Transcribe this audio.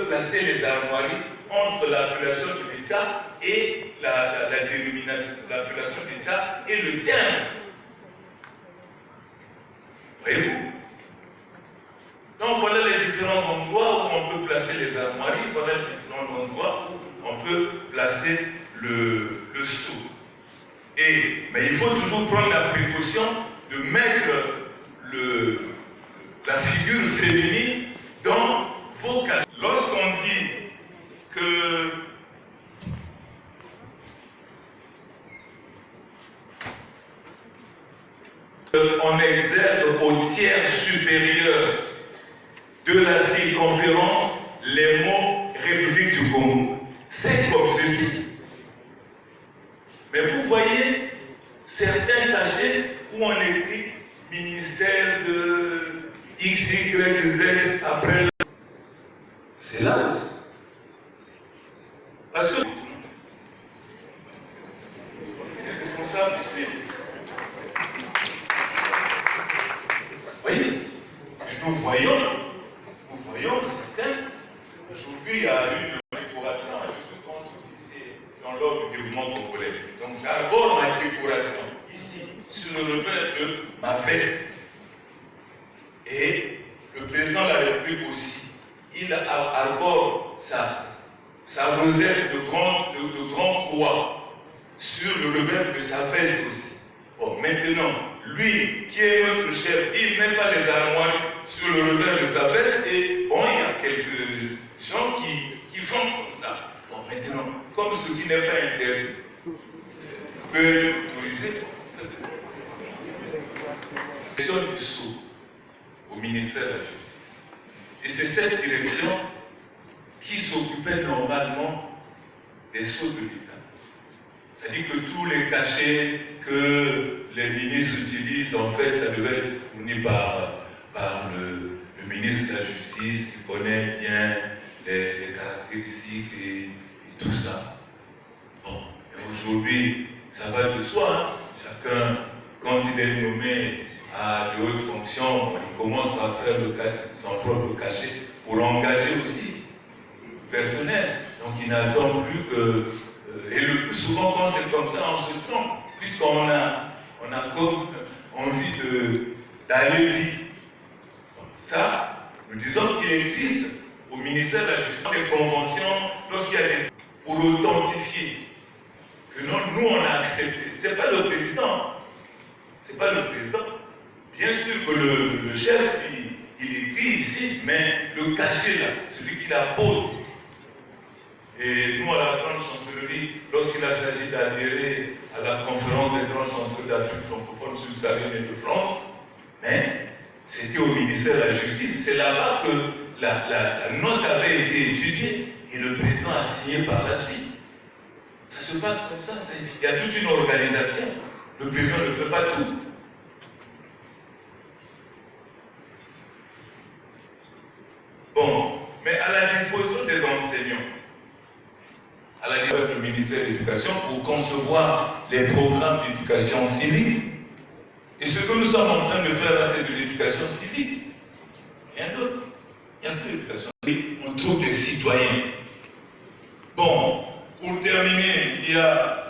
placer les armoiries entre l'appellation de l'État et la dénomination, l'appellation de l'État et le terme. Voyez-vous? Donc voilà les différents endroits où on peut placer les armoiries, voilà les différents endroits où on peut placer le sceau. Mais il faut toujours prendre la précaution de mettre la figure féminine dans vos cachets. Lorsqu'on dit que on exerce au tiers supérieur de la circonférence les mots République du Congo. C'est comme ceci. Mais vous voyez certains cachets où on écrit ministère de X, Y, Z après. C'est là aussi. Parce que les responsables, vous voyez, nous voyons certains. Aujourd'hui, il y a eu une décoration, je suis contre-officier dans l'ordre du développement congolais. Donc j'arbore ma décoration ici, sur le revers de ma veste. Et le président de la République aussi, il arbore sa rosette de grand poids sur le revers de sa veste aussi. Bon, maintenant, lui qui est notre chef, il ne met pas les armoires sur le revers de sa veste et bon, il y a quelques gens qui font comme ça. Bon, maintenant, comme ce qui n'est pas interdit peut être autorisé, direction du sceau au ministère de la Justice. Et c'est cette direction qui s'occupait normalement des sceaux de l'État. C'est-à-dire que tous les cachets que les ministres utilisent, en fait, ça devait être fourni par le ministre de la Justice qui connaît bien les caractéristiques et tout ça. Bon, aujourd'hui, ça va de soi. Hein. Chacun, quand il est nommé à de hautes fonctions, il commence par faire son propre cachet pour engager aussi le personnel. Donc il n'attend plus que... et le plus souvent, quand c'est comme ça, on se trompe, puisqu'on a comme envie d'aller vite. Donc ça, nous disons qu'il existe au ministère de la Justice des conventions, lorsqu'il y a des... pour authentifier que non, nous on a accepté. Ce n'est pas le président. C'est pas le président. Bien sûr que le chef, il écrit ici, mais le cachet là, celui qui la pose. Et nous, à la grande chancellerie, lorsqu'il a s'agit d'adhérer à la conférence des grands chanceliers d'Afrique francophone subsaharienne et de France, mais c'était au ministère de la Justice. C'est là-bas que la note avait été étudiée et le président a signé par la suite. Ça se passe comme ça. Il y a toute une organisation. Le président ne fait pas tout. Bon, mais à la disposition des enseignants, à la disposition du ministère de l'Éducation pour concevoir les programmes d'éducation civique. Et ce que nous sommes en train de faire là, c'est de l'éducation civique. Rien d'autre. Il n'y a que l'éducation civique. On trouve des citoyens. Bon, pour terminer, il y a